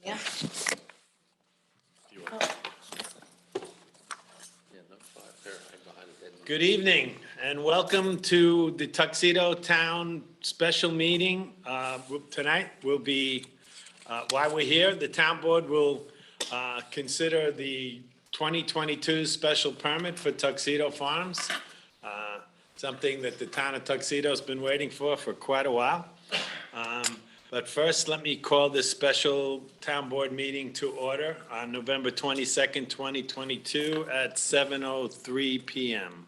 Yeah. Good evening and welcome to the Tuxedo Town Special Meeting. Tonight will be, while we're here, the town board will consider the 2022 special permit for Tuxedo Farms, something that the town of Tuxedo has been waiting for quite a while. But first, let me call this special town board meeting to order on November 22nd, 2022 at 7:03 PM.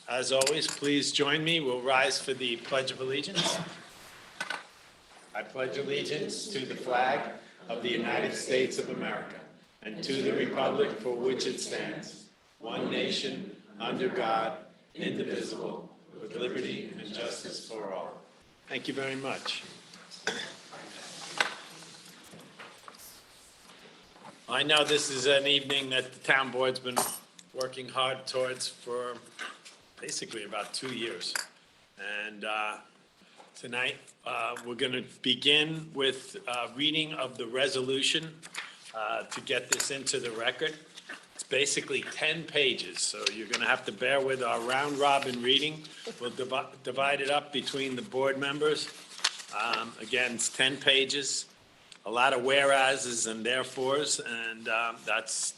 As always, please join me. We'll rise for the Pledge of Allegiance. I pledge allegiance to the flag of the United States of America and to the republic for which it stands, one nation, under God, indivisible, with liberty and justice for all. Thank you very much. I know this is an evening that the town board's been working hard towards for basically about 2 years. And tonight, we're going to begin with reading of the resolution to get this into the record. It's basically 10 pages, so you're going to have to bear with our round-robin reading. We'll divide it up between the board members. Again, it's 10 pages, a lot of whereases and therefores, and that's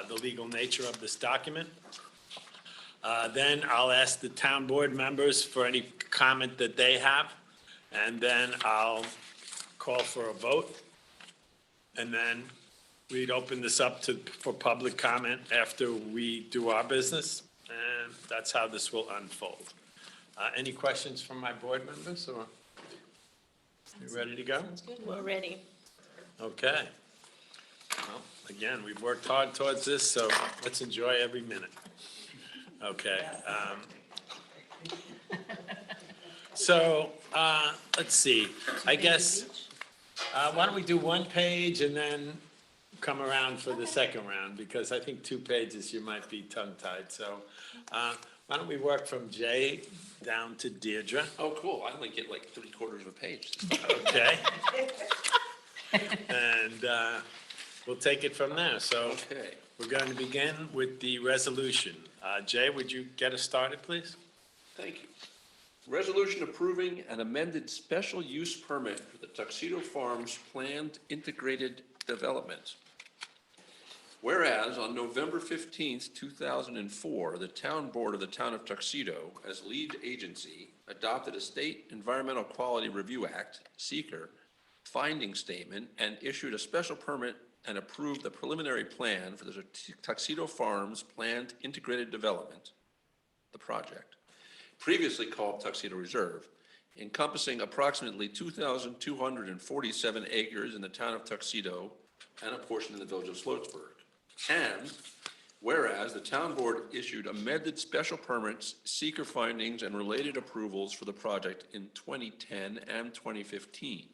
the legal nature of this document. Then I'll ask the town board members for any comment that they have, and then I'll call for a vote. And then we'd open this up for public comment after we do our business, and that's how this will unfold. Any questions from my board members, or you ready to go? Sounds good. We're ready. Okay. Well, again, we've worked hard towards this, so let's enjoy every minute. Okay. So, let's see. I guess, why don't we do one page and then come around for the second round, because I think 2 pages you might be tongue-tied. So, why don't we work from Jay down to Deirdre? Oh, cool. I only get like 3/4 of a page. Okay. And we'll take it from there. So Okay. we're going to begin with the resolution. Jay, would you get us started, please? Thank you. Resolution approving an amended special use permit for the Tuxedo Farms planned integrated development. Whereas on November 15th, 2004, the town board of the town of Tuxedo, as lead agency, adopted a State Environmental Quality Review Act, SEQR, finding statement and issued a special permit and approved the preliminary plan for the Tuxedo Farms planned integrated development, the project, previously called Tuxedo Reserve, encompassing approximately 2,247 acres in the town of Tuxedo and a portion in the village of Sloatsburg. And whereas the town board issued amended special permits, seeker findings, and related approvals for the project in 2010 and 2015.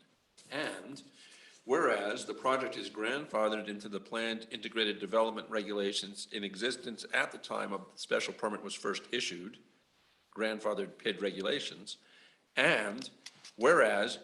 And whereas the project is grandfathered into the planned integrated development regulations in existence at the time of the special permit was first issued, grandfathered PID regulations, and whereas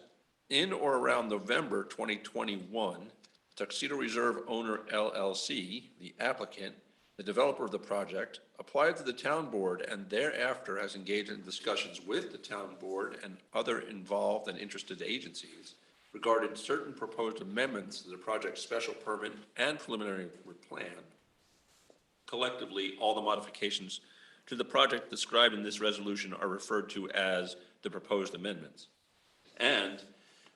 in or around November 2021, Tuxedo Reserve Owner LLC, the applicant, the developer of the project, applied to the town board and thereafter has engaged in discussions with the town board and other involved and interested agencies regarding certain proposed amendments to the project's special permit and preliminary plan. Collectively, all the modifications to the project described in this resolution are referred to as the proposed amendments. And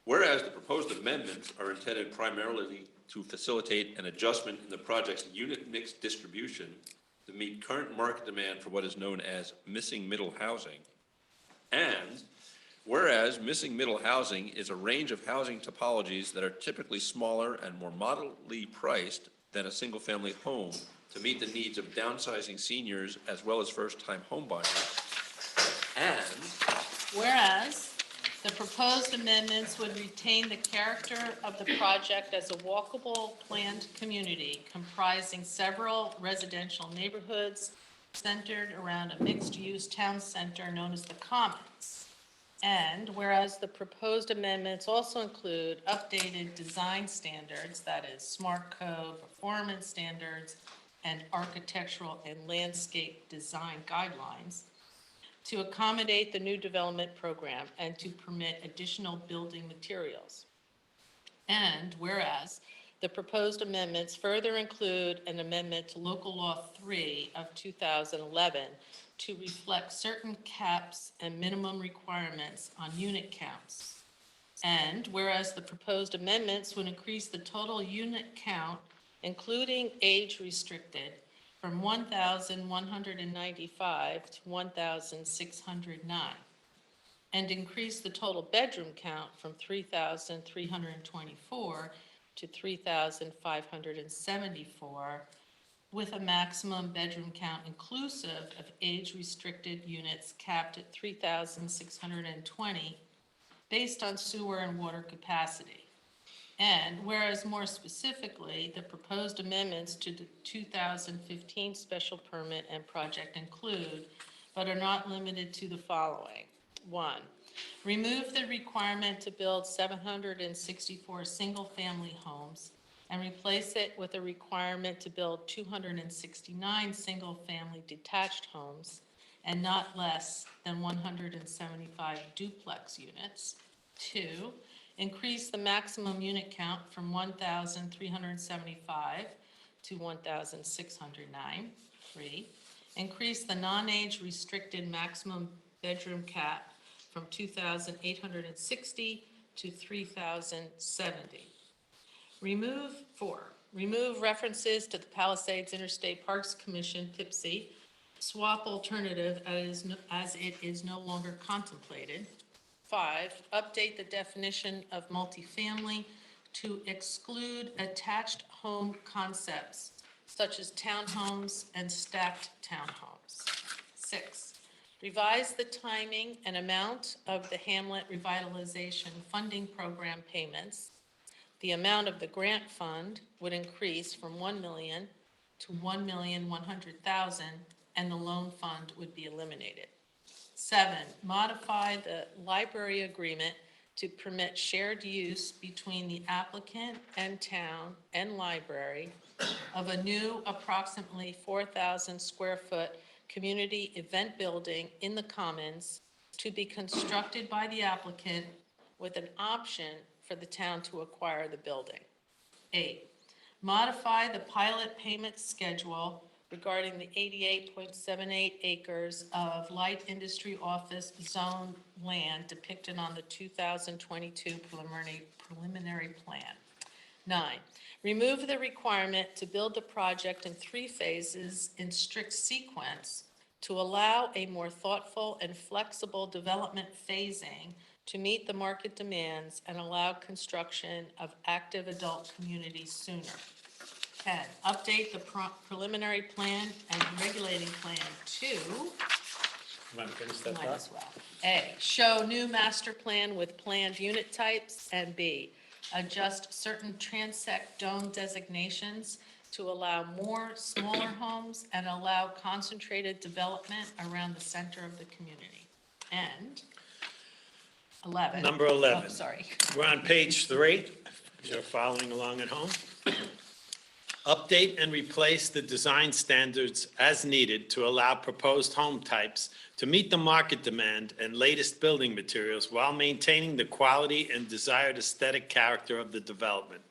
whereas the proposed amendments are intended primarily to facilitate an adjustment in the project's unit mix distribution to meet current market demand for what is known as missing middle housing. And whereas missing middle housing is a range of housing topologies that are typically smaller and more moderately priced than a single-family home to meet the needs of downsizing seniors as well as first-time homebuyers. And Whereas the proposed amendments would retain the character of the project as a walkable planned community comprising several residential neighborhoods centered around a mixed-use town center known as the Commons. And whereas the proposed amendments also include updated design standards, that is, smart code, performance standards, and architectural and landscape design guidelines, to accommodate the new development program and to permit additional building materials. And whereas the proposed amendments further include an amendment to Local Law 3 of 2011 to reflect certain caps and minimum requirements on unit counts. And whereas the proposed amendments would increase the total unit count, including age restricted, from 1,195 to 1,609, and increase the total bedroom count from 3,324 to 3,574, with a maximum bedroom count inclusive of age-restricted units capped at 3,620, based on sewer and water capacity. And whereas more specifically, the proposed amendments to the 2015 special permit and project include, but are not limited to, the following. 1, remove the requirement to build 764 single-family homes and replace it with a requirement to build 269 single-family detached homes and not less than 175 duplex units. 2, increase the maximum unit count from 1,375 to 1,609. 3, increase the non-age restricted maximum bedroom cap from 2,860 to 3,070. Remove references to the Palisades Interstate Parks Commission, PIPSI, swap alternative as it is no longer contemplated. 5, update the definition of multifamily to exclude attached home concepts such as townhomes and stacked townhomes. 6, revise the timing and amount of the Hamlet Revitalization Funding Program payments. The amount of the grant fund would increase from $1 million to $1,100,000, and the loan fund would be eliminated. 7, modify the library agreement to permit shared use between the applicant and town and library of a new approximately 4,000 square foot community event building in the Commons to be constructed by the applicant with an option for the town to acquire the building. 8, modify the pilot payment schedule regarding the 88.78 acres of light industry office zone land depicted on the 2022 preliminary plan. 9, remove the requirement to build the project in 3 phases in strict sequence to allow a more thoughtful and flexible development phasing to meet the market demands and allow construction of active adult communities sooner. 10, update the preliminary plan and regulating plan to, Want to finish that might thought? as well. A, show new master plan with planned unit types, and B, adjust certain transect dome designations to allow more smaller homes and allow concentrated development around the center of the community. And 11. Number 11. Oh, sorry. We're on page 3, if you're following along at home. Update and replace the design standards as needed to allow proposed home types to meet the market demand and latest building materials while maintaining the quality and desired aesthetic character of the development.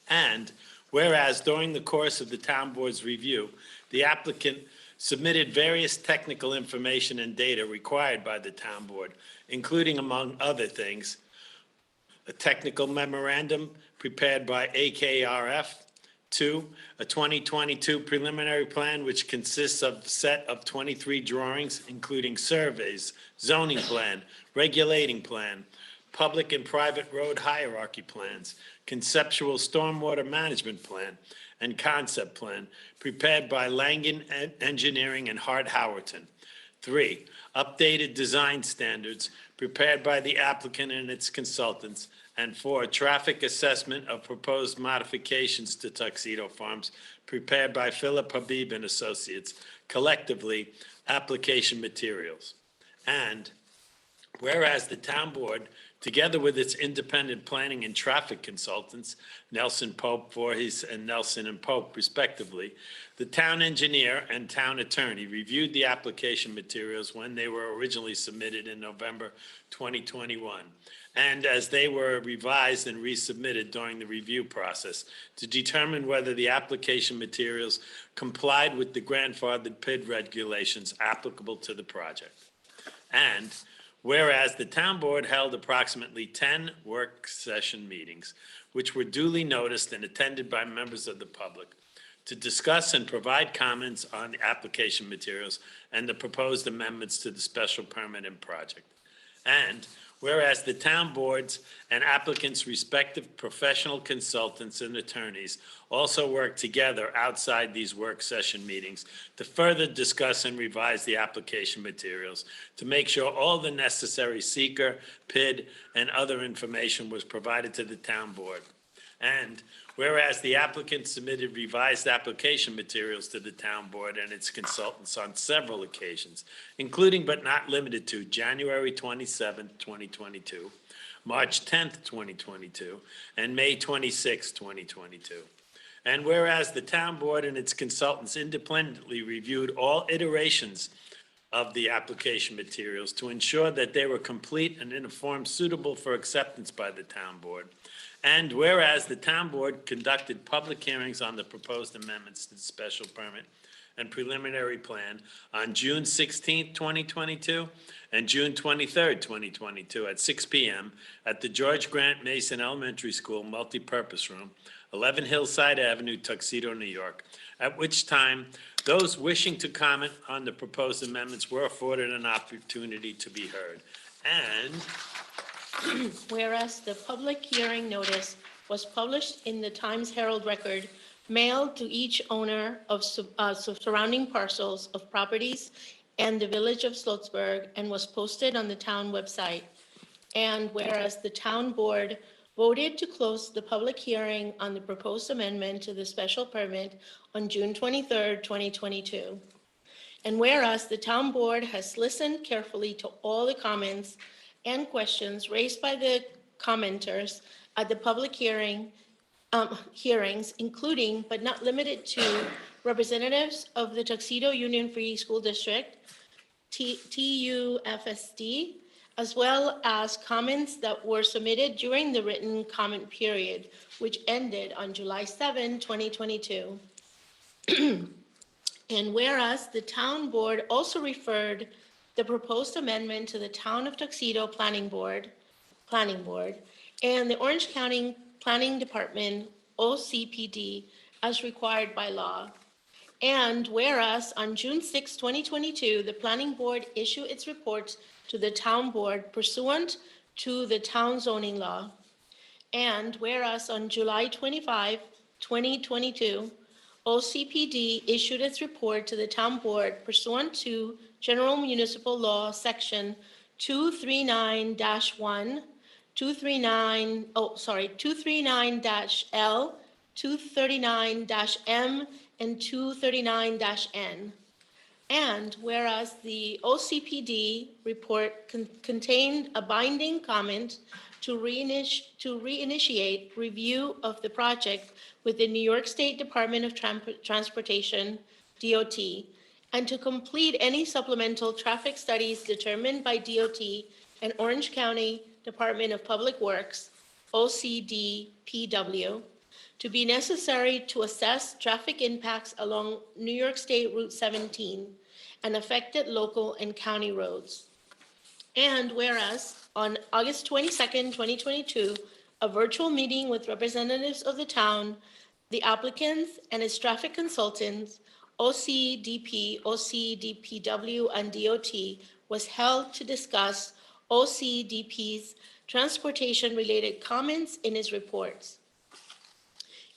And whereas during the course of the town board's review, the applicant submitted various technical information and data required by the town board, including, among other things, a technical memorandum prepared by AKRF. 2, a 2022 preliminary plan which consists of a set of 23 drawings, including surveys, zoning plan, regulating plan, public and private road hierarchy plans, conceptual stormwater management plan, and concept plan, prepared by Langen Engineering and Hart Howerton. 3, updated design standards prepared by the applicant and its consultants. And 4, traffic assessment of proposed modifications to Tuxedo Farms prepared by Philip Habib and Associates, collectively application materials. And whereas the town board, together with its independent planning and traffic consultants, Nelson Pope, Voorhees, and Nelson and Pope respectively, the town engineer and town attorney reviewed the application materials when they were originally submitted in November 2021, and as they were revised and resubmitted during the review process to determine whether the application materials complied with the grandfathered PID regulations applicable to the project. And whereas the town board held approximately 10 work session meetings, which were duly noticed and attended by members of the public, to discuss and provide comments on the application materials and the proposed amendments to the special permit and project. And whereas the town boards and applicants' respective professional consultants and attorneys also work together outside these work session meetings to further discuss and revise the application materials to make sure all the necessary seeker, PID, and other information was provided to the town board. And whereas the applicant submitted revised application materials to the town board and its consultants on several occasions, including but not limited to January 27, 2022, March 10th, 2022, and May 26, 2022. And whereas the town board and its consultants independently reviewed all iterations of the application materials to ensure that they were complete and in a form suitable for acceptance by the town board. And whereas the town board conducted public hearings on the proposed amendments to the special permit and preliminary plan on June 16, 2022, and June 23, 2022, at 6 p.m. at the George Grant Mason Elementary School Multipurpose Room, 11 Hillside Avenue, Tuxedo, New York, at which time those wishing to comment on the proposed amendments were afforded an opportunity to be heard. And whereas the public hearing notice was published in the Times Herald Record, mailed to each owner of surrounding parcels of properties and the village of Sloatsburg, and was posted on the town website. And whereas the town board voted to close the public hearing on the proposed amendment to the special permit on June 23rd, 2022. And whereas the town board has listened carefully to all the comments and questions raised by the commenters at the public hearings, including but not limited to representatives of the Tuxedo Union Free School District, TUFSD, as well as comments that were submitted during the written comment period, which ended on July 7, 2022. And whereas the town board also referred the proposed amendment to the Town of Tuxedo Planning Board, and the Orange County Planning Department, OCPD, as required by law. And whereas on June 6, 2022, the Planning Board issued its reports to the Town Board pursuant to the Town Zoning Law. And whereas on July 25, 2022, OCPD issued its report to the Town Board pursuant to General Municipal Law, Section 239-1, 239-L, 239-M, and 239-N. And whereas the OCPD report contained a binding comment to reinitiate review of the project with the New York State Department of Transportation, DOT, and to complete any supplemental traffic studies determined by DOT and Orange County Department of Public Works, OCDPW, to be necessary to assess traffic impacts along New York State Route 17 and affected local and county roads. And whereas on August 22nd, 2022, a virtual meeting with representatives of the town, the applicants, and its traffic consultants, OCDP, OCDPW, and DOT, was held to discuss OCDP's transportation-related comments in its reports.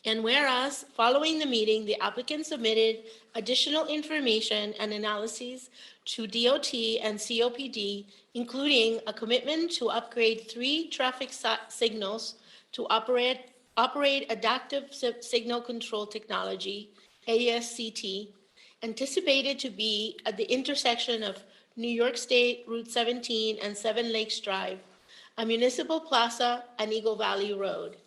And whereas, following the meeting, the applicant submitted additional information and analyses to DOT and COPD, including a commitment to upgrade 3 traffic signals to operate adaptive signal control technology, ASCT, anticipated to be at the intersection of New York State Route 17 and 7 Lakes Drive, a municipal plaza and Eagle Valley Road.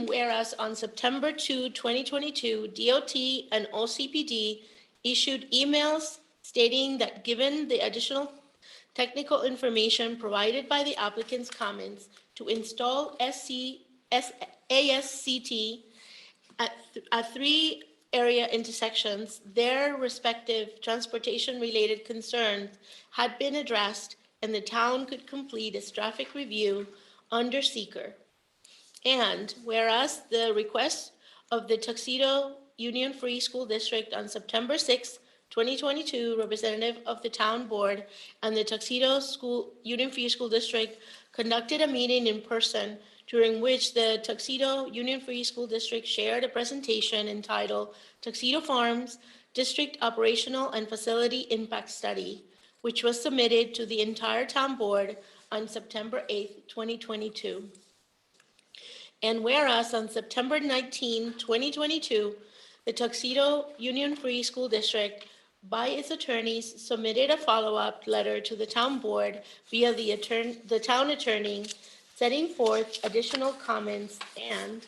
Whereas on September 2, 2022, DOT and OCPD issued emails stating that given the additional technical information provided by the applicant's comments to install ASCT at three area intersections, their respective transportation-related concerns had been addressed and the town could complete its traffic review under seeker. And whereas the request of the Tuxedo Union Free School District on September 6, 2022, representative of the town board and the Tuxedo Union Free School District conducted a meeting in person during which the Tuxedo Union Free School District shared a presentation entitled Tuxedo Farms District Operational and Facility Impact Study, which was submitted to the entire town board on September 8, 2022. And whereas on September 19, 2022, the Tuxedo Union Free School District, by its attorneys, submitted a follow-up letter to the town board via the town attorney, setting forth additional comments, and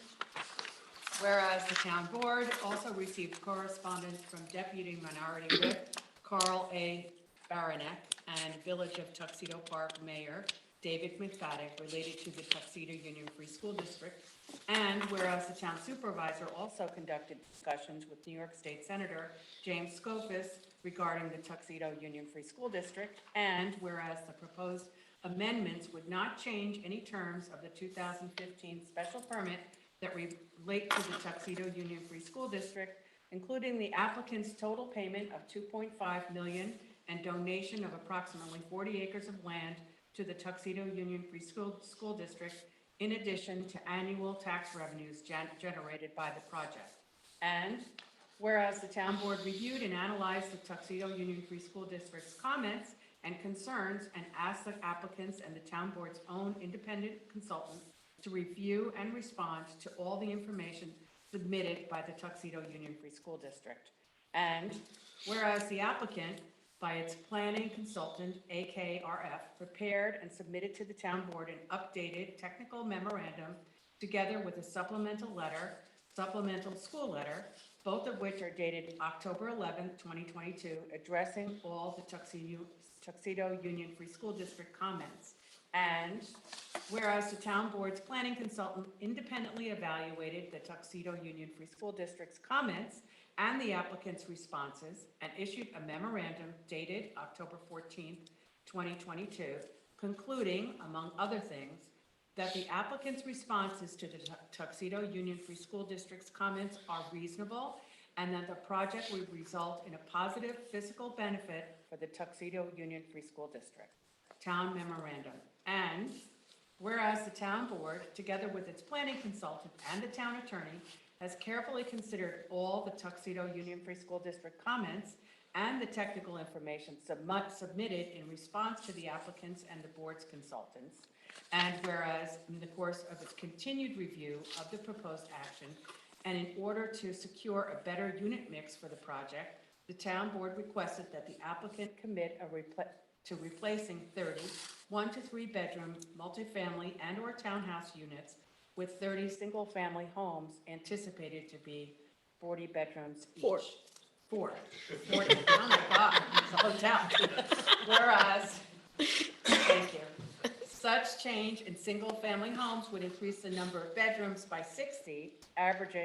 Whereas the town board also received correspondence from Deputy Minority Whip Carl A. Baranek and Village of Tuxedo Park Mayor David McFadden related to the Tuxedo Union Free School District. And whereas the town supervisor also conducted discussions with New York State Senator James Skoufis regarding the Tuxedo Union Free School District. And whereas the proposed amendments would not change any terms of the 2015 special permit that relate to the Tuxedo Union Free School District, including the applicant's total payment of $2.5 million and donation of approximately 40 acres of land to the Tuxedo Union Free School District, in addition to annual tax revenues generated by the project. And whereas the town board reviewed and analyzed the Tuxedo Union Free School District's comments and concerns and asked the applicants and the town board's own independent consultant to review and respond to all the information submitted by the Tuxedo Union Free School District. And whereas the applicant, by its planning consultant, AKRF, prepared and submitted to the town board an updated technical memorandum together with a supplemental school letter, both of which are dated October 11, 2022, addressing all the Tuxedo Union Free School District comments. And whereas the town board's planning consultant independently evaluated the Tuxedo Union Free School District's comments and the applicant's responses and issued a memorandum dated October 14, 2022, concluding, among other things, that the applicant's responses to the Tuxedo Union Free School District's comments are reasonable and that the project would result in a positive physical benefit for the Tuxedo Union Free School District. Town memorandum. And whereas the town board, together with its planning consultant and the town attorney, has carefully considered all the Tuxedo Union Free School District comments and the technical information submitted in response to the applicants and the board's consultants. And whereas in the course of its continued review of the proposed action, and in order to secure a better unit mix for the project, the town board requested that the applicant commit to replacing 30 1 to 3 bedroom multifamily and or townhouse units with 30 single-family homes anticipated to be 40 bedrooms each. 40. 40. Oh my God, it's a hotel. Whereas, thank you. Such change in single-family homes would increase the number of bedrooms by 60, average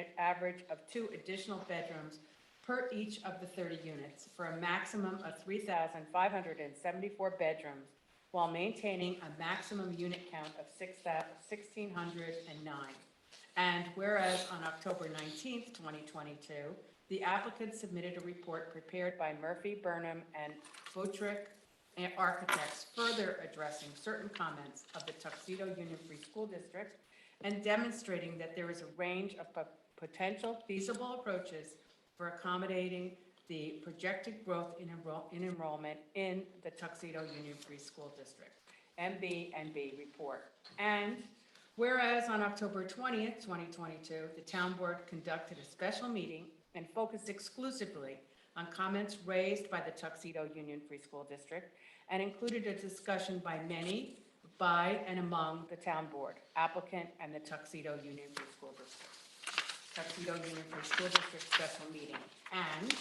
of 2 additional bedrooms per each of the 30 units, for a maximum of 3,574 bedrooms, while maintaining a maximum unit count of 1,609. And whereas on October 19th, 2022, the applicant submitted a report prepared by Murphy, Burnham, and Boutrick Architects, further addressing certain comments of the Tuxedo Union Free School District and demonstrating that there is a range of potential feasible approaches for accommodating the projected growth in enrollment in the Tuxedo Union Free School District. MB&B report. And whereas on October 20th, 2022, the town board conducted a special meeting and focused exclusively on comments raised by the Tuxedo Union Free School District and included a discussion by many, by and among the town board, applicant, and the Tuxedo Union Free School District. Tuxedo Union Free School District special meeting. And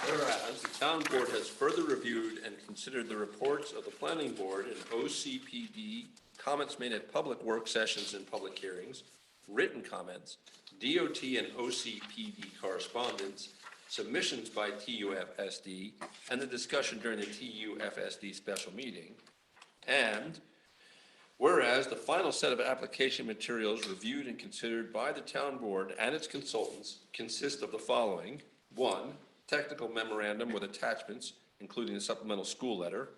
Whereas the town board has further reviewed and considered the reports of the planning board and OCPD, comments made at public work sessions and public hearings, written comments, DOT and OCPD correspondence, submissions by TUFSD, and the discussion during the TUFSD special meeting. And whereas the final set of application materials reviewed and considered by the town board and its consultants consist of the following. 1, technical memorandum with attachments, including the supplemental school letter,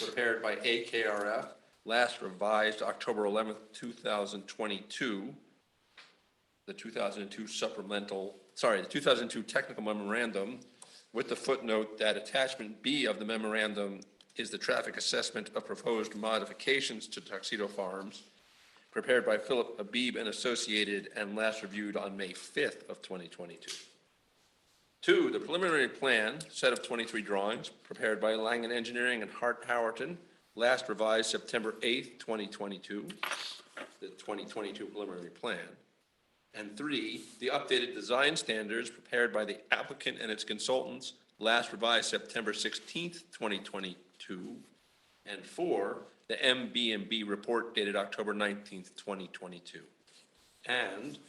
prepared by AKRF, last revised October 11th, 2022. The 2002 technical memorandum with the footnote that attachment B of the memorandum is the traffic assessment of proposed modifications to Tuxedo Farms, prepared by Philip Abib and Associated and last reviewed on May 5th of 2022. 2, the preliminary plan, set of 23 drawings, prepared by Langen Engineering and Hart Howerton, last revised September 8th, 2022, the 2022 preliminary plan. And 3, the updated design standards prepared by the applicant and its consultants, last revised September 16th, 2022. And 4, the MB&B report dated October 19th, 2022. And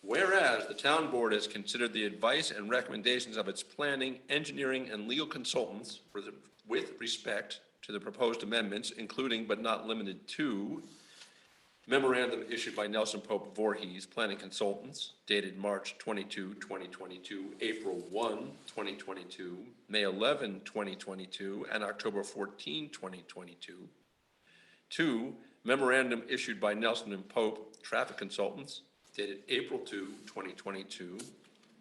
whereas the town board has considered the advice and recommendations of its planning, engineering, and legal consultants with respect to the proposed amendments, including but not limited to memorandum issued by Nelson Pope Voorhees, planning consultants, dated March 22, 2022, April 1, 2022, May 11, 2022, and October 14, 2022. 2, memorandum issued by Nelson and Pope traffic consultants, dated April 2, 2022.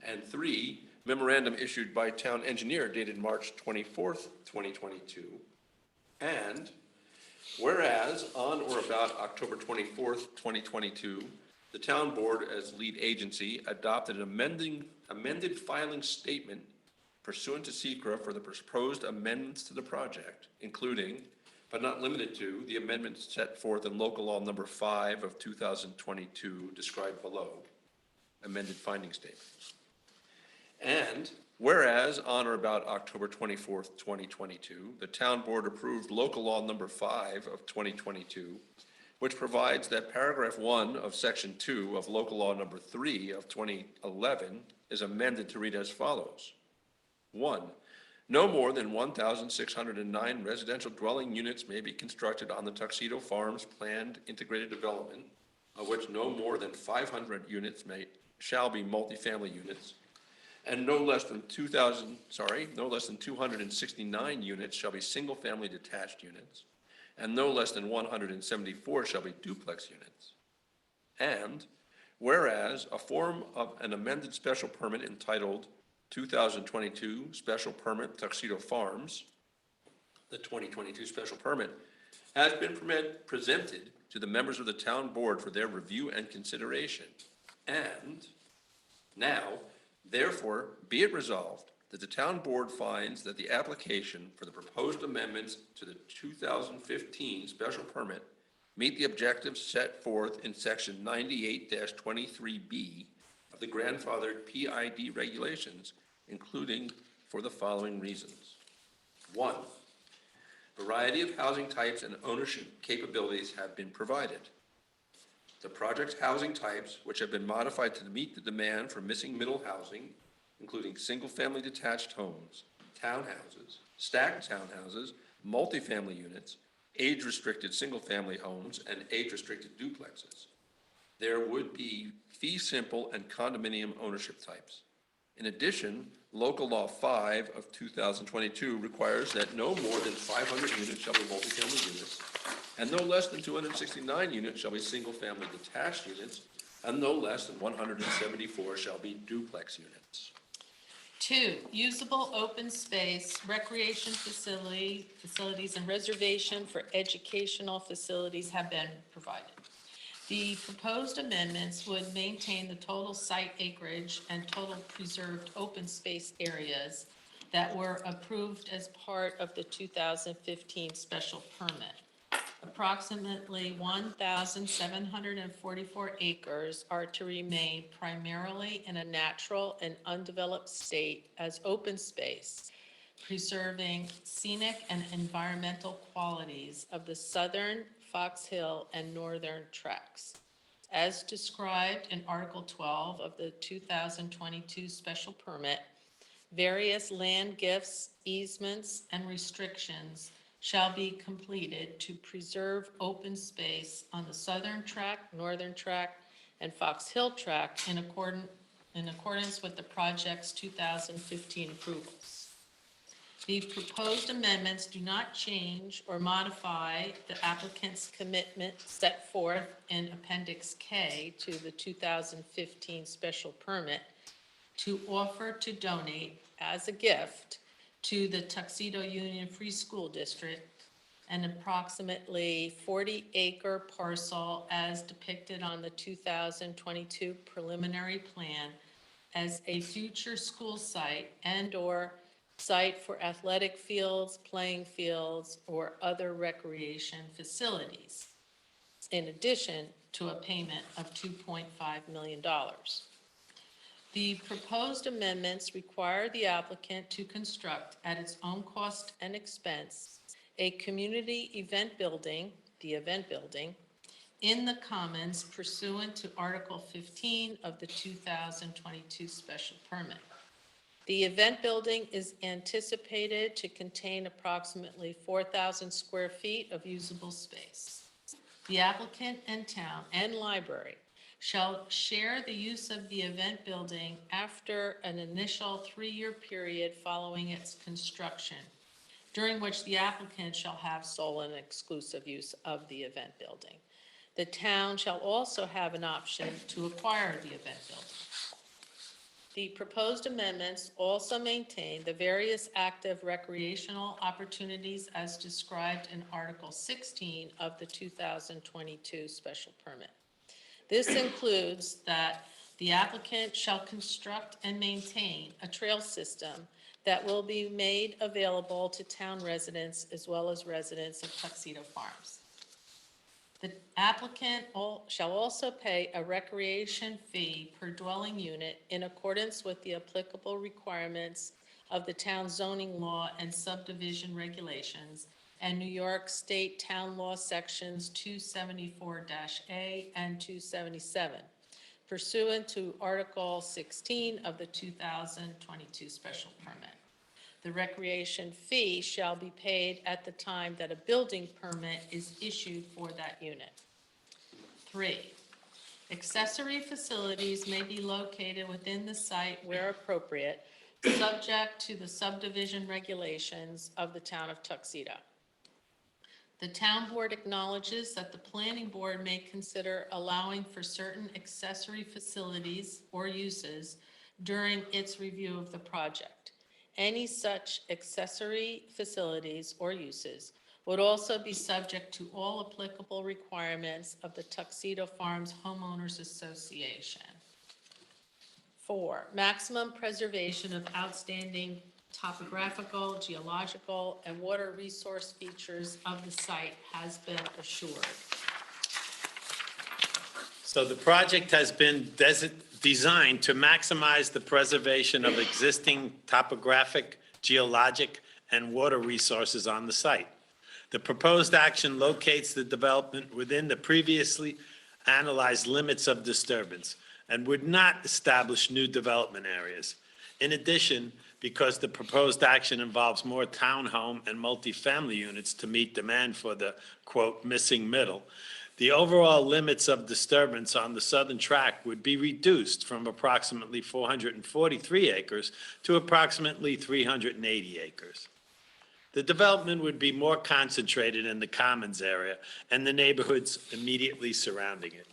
And 3, memorandum issued by town engineer dated March 24th, 2022. And whereas on or about October 24th, 2022, the town board as lead agency adopted an amended filing statement pursuant to SECRA for the proposed amendments to the project, including, but not limited to, the amendments set forth in local law number 5 of 2022 described below, amended finding statement. And whereas on or about October 24th, 2022, the town board approved local law number 5 of 2022, which provides that paragraph 1 of section 2 of local law number 3 of 2011 is amended to read as follows. 1, no more than 1,609 residential dwelling units may be constructed on the Tuxedo Farms planned integrated development, of which no more than 500 units shall be multifamily units, and no less than 269 units shall be single-family detached units, and no less than 174 shall be duplex units. And whereas a form of an amended special permit entitled 2022 Special Permit Tuxedo Farms, the 2022 special permit, has been presented to the members of the town board for their review and consideration. And now, therefore, be it resolved that the town board finds that the application for the proposed amendments to the 2015 special permit meet the objectives set forth in section 98-23B of the grandfathered PID regulations, including for the following reasons. 1, variety of housing types and ownership capabilities have been provided. The project's housing types, which have been modified to meet the demand for missing middle housing, including single-family detached homes, townhouses, stacked townhouses, multifamily units, age-restricted single-family homes, and age-restricted duplexes. There would be fee simple and condominium ownership types. In addition, local law 5 of 2022 requires that no more than 500 units shall be multifamily units, and no less than 269 units shall be single-family detached units, and no less than 174 shall be duplex units. 2, usable open space, recreation facilities, and reservation for educational facilities have been provided. The proposed amendments would maintain the total site acreage and total preserved open space areas that were approved as part of the 2015 special permit. Approximately 1,744 acres are to remain primarily in a natural and undeveloped state as open space, preserving scenic and environmental qualities of the southern Fox Hill and northern tracts. As described in Article 12 of the 2022 special permit, various land gifts, easements, and restrictions shall be completed to preserve open space on the southern tract, northern tract, and Fox Hill tract in accordance with the project's 2015 approvals. The proposed amendments do not change or modify the applicant's commitment set forth in Appendix K to the 2015 special permit to offer to donate as a gift to the Tuxedo Union Free School District an approximately 40-acre parcel as depicted on the 2022 preliminary plan as a future school site and/or site for athletic fields, playing fields, or other recreation facilities, in addition to a payment of $2.5 million. The proposed amendments require the applicant to construct at its own cost and expense a community event building, the event building, in the Commons pursuant to Article 15 of the 2022 special permit. The event building is anticipated to contain approximately 4,000 square feet of usable space. The applicant and town and library shall share the use of the event building after an initial 3-year period following its construction, during which the applicant shall have sole and exclusive use of the event building. The town shall also have an option to acquire the event building. The proposed amendments also maintain the various active recreational opportunities as described in Article 16 of the 2022 special permit. This includes that the applicant shall construct and maintain a trail system that will be made available to town residents as well as residents of Tuxedo Farms. The applicant shall also pay a recreation fee per dwelling unit in accordance with the applicable requirements of the town zoning law and subdivision regulations and New York State Town Law Sections 274-A and 277, pursuant to Article 16 of the 2022 special permit. The recreation fee shall be paid at the time that a building permit is issued for that unit. 3, accessory facilities may be located within the site where appropriate, subject to the subdivision regulations of the town of Tuxedo. The town board acknowledges that the planning board may consider allowing for certain accessory facilities or uses during its review of the project. Any such accessory facilities or uses would also be subject to all applicable requirements of the Tuxedo Farms Homeowners Association. 4, maximum preservation of outstanding topographical, geological, and water resource features of the site has been assured. So the project has been designed to maximize the preservation of existing topographic, geologic, and water resources on the site. The proposed action locates the development within the previously analyzed limits of disturbance and would not establish new development areas. In addition, because the proposed action involves more townhome and multifamily units to meet demand for the, quote, missing middle, the overall limits of disturbance on the southern tract would be reduced from approximately 443 acres to approximately 380 acres. The development would be more concentrated in the Commons area and the neighborhoods immediately surrounding it.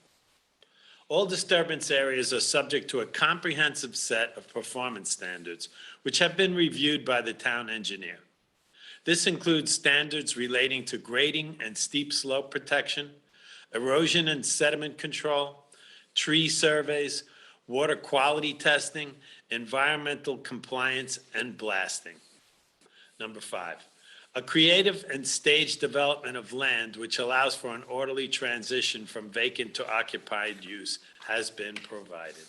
All disturbance areas are subject to a comprehensive set of performance standards, which have been reviewed by the town engineer. This includes standards relating to grading and steep slope protection, erosion and sediment control, tree surveys, water quality testing, environmental compliance, and blasting. Number 5, a creative and staged development of land which allows for an orderly transition from vacant to occupied use has been provided.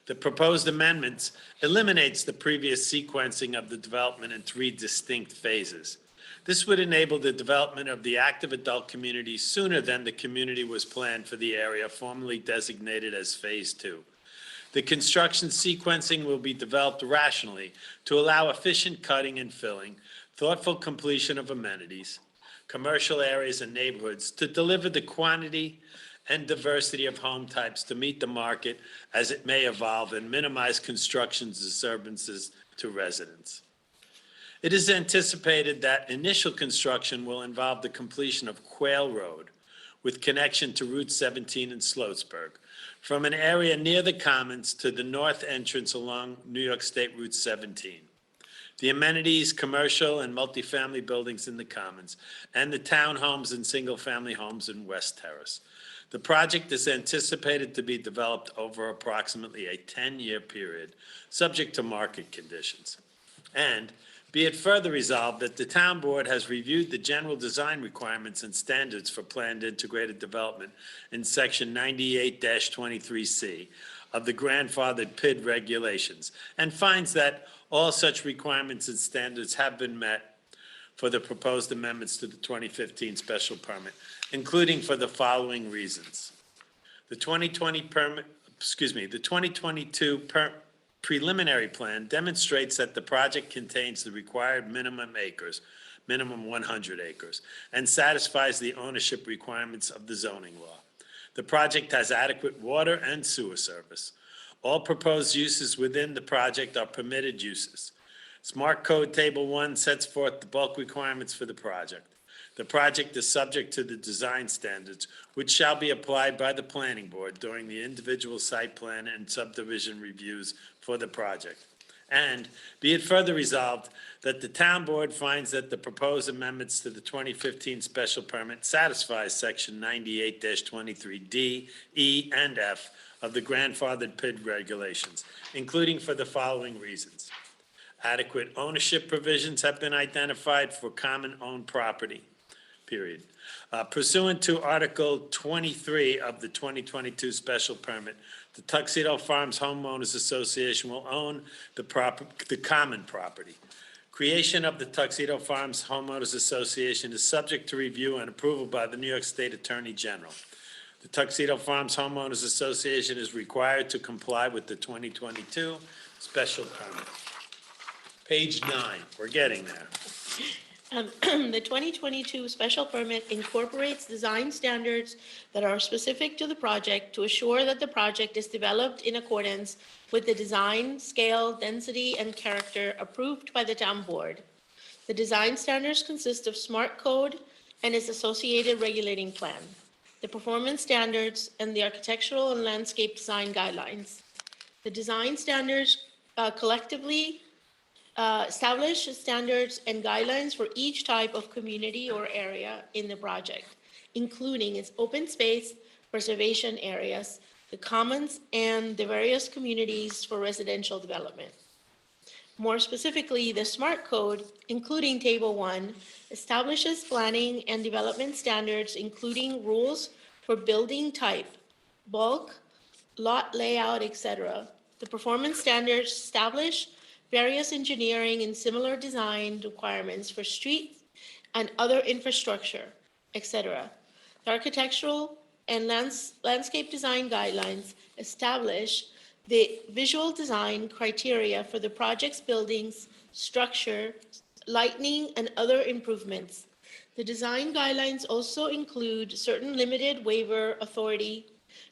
The proposed amendments eliminates the previous sequencing of the development in 3 distinct phases. This would enable the development of the active adult community sooner than the community was planned for the area formerly designated as Phase 2. The construction sequencing will be developed rationally to allow efficient cutting and filling, thoughtful completion of amenities, commercial areas and neighborhoods to deliver the quantity and diversity of home types to meet the market as it may evolve and minimize construction disturbances to residents. It is anticipated that initial construction will involve the completion of Quail Road with connection to Route 17 in Sloatsburg, from an area near the Commons to the north entrance along New York State Route 17. The amenities, commercial and multifamily buildings in the Commons, and the townhomes and single-family homes in West Terrace. The project is anticipated to be developed over approximately a 10-year period, subject to market conditions. And be it further resolved that the town board has reviewed the general design requirements and standards for planned integrated development in section 98-23C of the grandfathered PID regulations and finds that all such requirements and standards have been met for the proposed amendments to the 2015 special permit, including for the following reasons. The 2022 preliminary plan demonstrates that the project contains the required minimum acres, minimum 100 acres, and satisfies the ownership requirements of the zoning law. The project has adequate water and sewer service. All proposed uses within the project are permitted uses. Smart Code Table 1 sets forth the bulk requirements for the project. The project is subject to the design standards, which shall be applied by the planning board during the individual site plan and subdivision reviews for the project. And be it further resolved that the town board finds that the proposed amendments to the 2015 special permit satisfies section 98-23D, E, and F of the grandfathered PID regulations, including for the following reasons. Adequate ownership provisions have been identified for common-owned property, period. Pursuant to Article 23 of the 2022 special permit, the Tuxedo Farms Homeowners Association will own the common property. Creation of the Tuxedo Farms Homeowners Association is subject to review and approval by the New York State Attorney General. The Tuxedo Farms Homeowners Association is required to comply with the 2022 special permit. Page 9, we're getting there. The 2022 special permit incorporates design standards that are specific to the project to assure that the project is developed in accordance with the design, scale, density, and character approved by the town board. The design standards consist of Smart Code and its associated regulating plan, the performance standards, and the architectural and landscape design guidelines. The design standards collectively establish standards and guidelines for each type of community or area in the project, including its open space, preservation areas, the commons, and the various communities for residential development. More specifically, the Smart Code, including Table 1, establishes planning and development standards, including rules for building type, bulk, lot layout, etc. The performance standards establish various engineering and similar design requirements for streets and other infrastructure, etc. The architectural and landscape design guidelines establish the visual design criteria for the project's buildings, structure, lighting, and other improvements. The design guidelines also include certain limited waiver authority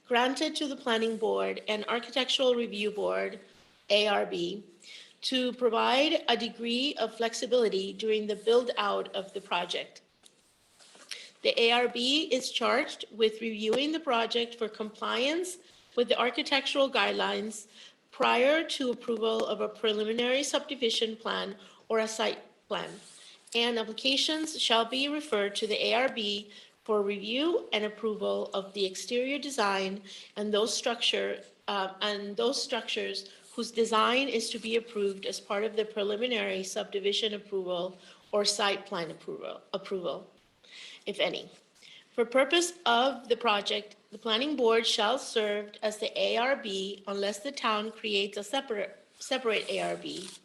granted to the Planning Board and Architectural Review Board, ARB, to provide a degree of flexibility during the build-out of the project. The ARB is charged with reviewing the project for compliance with the architectural guidelines prior to approval of a preliminary subdivision plan or a site plan, and applications shall be referred to the ARB for review and approval of the exterior design and those structures whose design is to be approved as part of the preliminary subdivision approval or site plan approval, if any. For purpose of the project, the planning board shall serve as the ARB unless the town creates a separate ARB.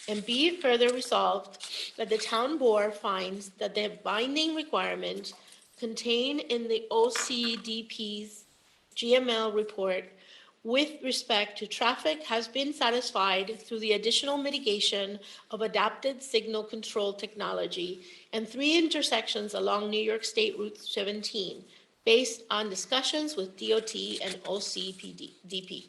And be it further resolved that the town board finds that the binding requirement contained in the OCDP's GML report with respect to traffic has been satisfied through the additional mitigation of adapted signal control technology and 3 intersections along New York State Route 17, based on discussions with DOT and OCDP.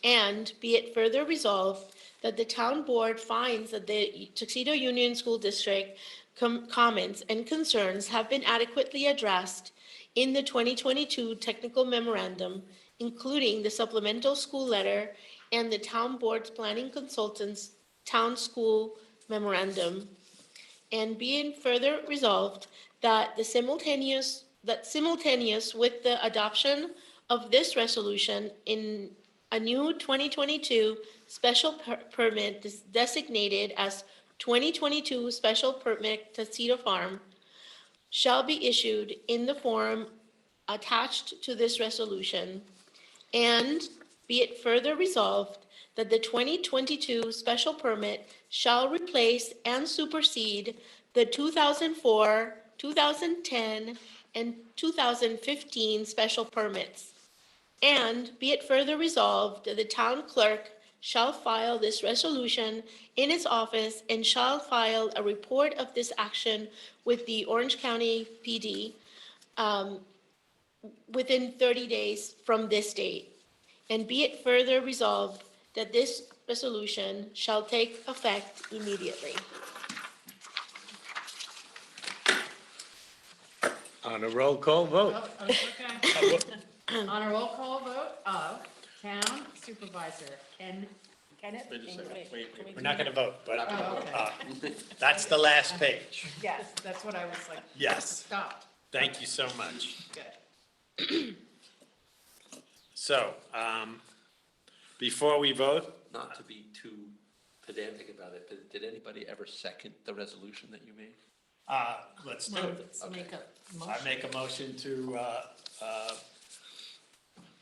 And be it further resolved that the town board finds that the Tuxedo Union School District comments and concerns have been adequately addressed in the 2022 technical memorandum, including the supplemental school letter and the town board's planning consultant's town school memorandum. And being further resolved that simultaneous with the adoption of this resolution in a new 2022 special permit designated as 2022 Special Permit Tuxedo Farm shall be issued in the form attached to this resolution. And be it further resolved that the 2022 special permit shall replace and supersede the 2004, 2010, and 2015 special permits. And be it further resolved that the town clerk shall file this resolution in its office and shall file a report of this action with the Orange County PD within 30 days from this date. And be it further resolved that this resolution shall take effect immediately. On a roll call vote. Oh, okay. On a roll call vote of Town Supervisor Kenneth English. We're not gonna vote, but Oh, okay. that's the last page. Yes, that's what I was like, Yes, stop. thank you so much. Good. So, before we vote, Not to be too pedantic about it, but did anybody ever second the resolution that you made? let's do it. Let's make a I motion. make a motion to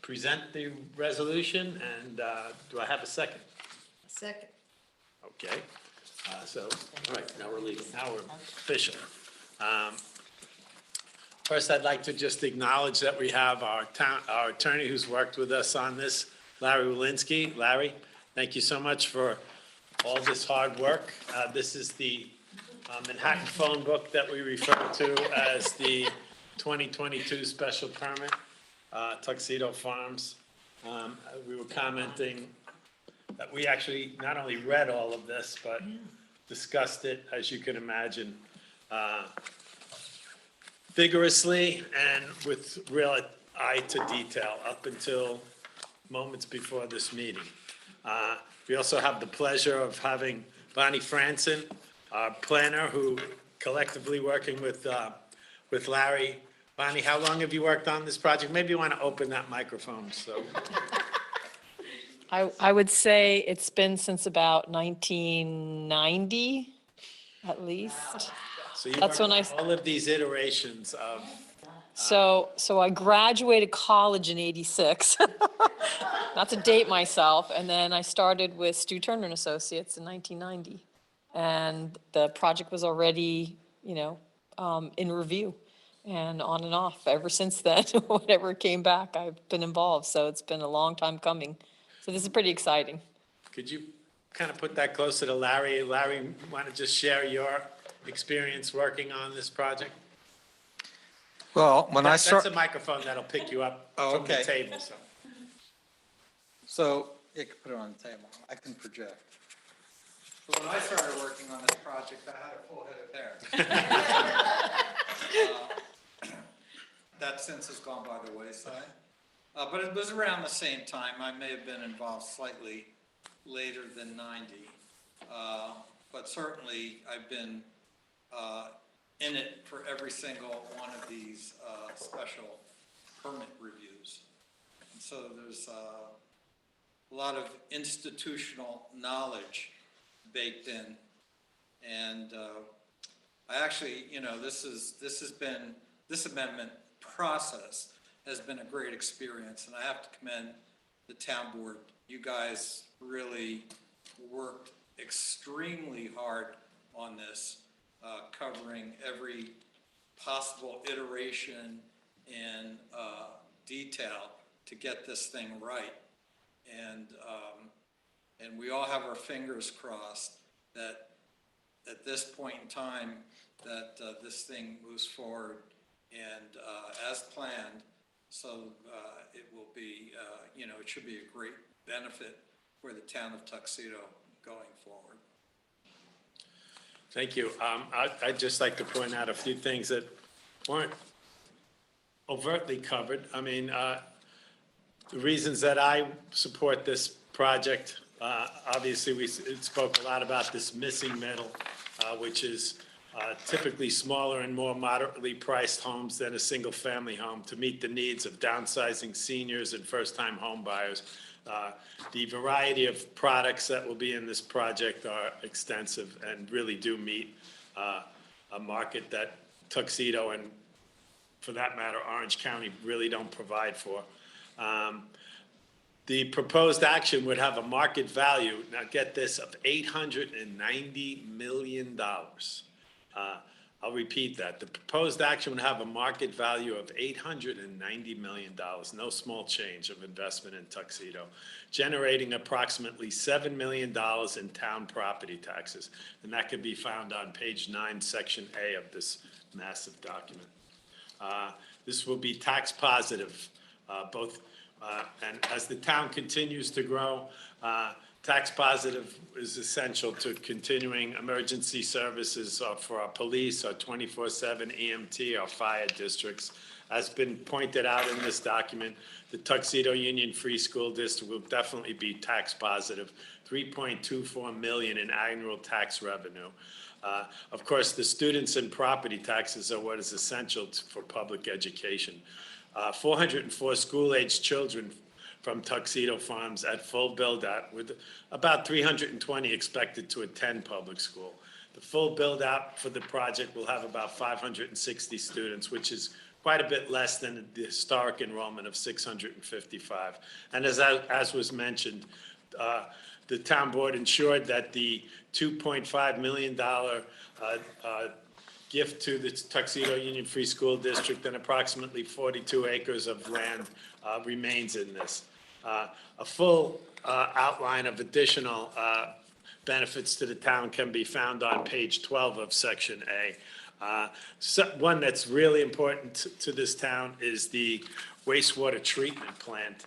present the resolution, and do I have a second? Second. Okay, so All right, now we're legal. now we're official. First, I'd like to just acknowledge that we have our attorney who's worked with us on this, Larry Walensky. Larry, thank you so much for all this hard work. This is the Manhattan phone book that we refer to as the 2022 special permit, Tuxedo Farms. We were commenting that we actually not only read all of this, but discussed it, as you can imagine, vigorously and with real eye to detail up until moments before this meeting. We also have the pleasure of having Bonnie Franson, our planner, who collectively working with Larry. Bonnie, how long have you worked on this project? Maybe you want to open that microphone, so. I would say it's been since about 1990, at least. So you That's when worked I- on all of these iterations of, So I graduated college in '86, not to date myself, and then I started with Stu Turner and Associates in 1990. And the project was already, in review and on and off ever since then. Whenever it came back, I've been involved, so it's been a long time coming. So this is pretty exciting. could you kind of put that closer to Larry? Larry, want to just share your experience working on this project? Well, when I That's start, a microphone that'll pick you up Oh, from the okay. table, so. so you can put it on the table. I can project. So when I started working on this project, I had a full head of hair. That since has gone by the wayside. But it was around the same time. I may have been involved slightly later than 90. But certainly I've been in it for every single one of these special permit reviews. And so there's a lot of institutional knowledge baked in. And I actually, this amendment process has been a great experience, and I have to commend the town board. You guys really worked extremely hard on this, covering every possible iteration and detail to get this thing right. And we all have our fingers crossed that at this point in time, that this thing moves forward and as planned. So it will be, it should be a great benefit for the town of Tuxedo going forward. Thank you. I'd just like to point out a few things that weren't overtly covered. I mean, the reasons that I support this project, obviously we spoke a lot about this missing middle, which is typically smaller and more moderately priced homes than a single-family home to meet the needs of downsizing seniors and first-time home buyers. The variety of products that will be in this project are extensive and really do meet a market that Tuxedo and, for that matter, Orange County really don't provide for. The proposed action would have a market value, now get this, of $890 million. I'll repeat that. The proposed action would have a market value of $890 million, no small change of investment in Tuxedo, generating approximately $7 million in town property taxes. And that could be found on page 9, section A of this massive document. This will be tax positive, and as the town continues to grow, tax positive is essential to continuing emergency services for our police, our 24/7 EMT, our fire districts. As been pointed out in this document, the Tuxedo Union Free School District will definitely be tax positive, $3.24 million in annual tax revenue. Of course, the students and property taxes are what is essential for public education. 404 school-aged children from Tuxedo Farms at full build-out, with about 320 expected to attend public school. The full build-out for the project will have about 560 students, which is quite a bit less than the historic enrollment of 655. And as was mentioned, the town board ensured that the $2.5 million gift to the Tuxedo Union Free School District and approximately 42 acres of land remains in this. A full outline of additional benefits to the town can be found on page 12 of section A. One that's really important to this town is the wastewater treatment plant.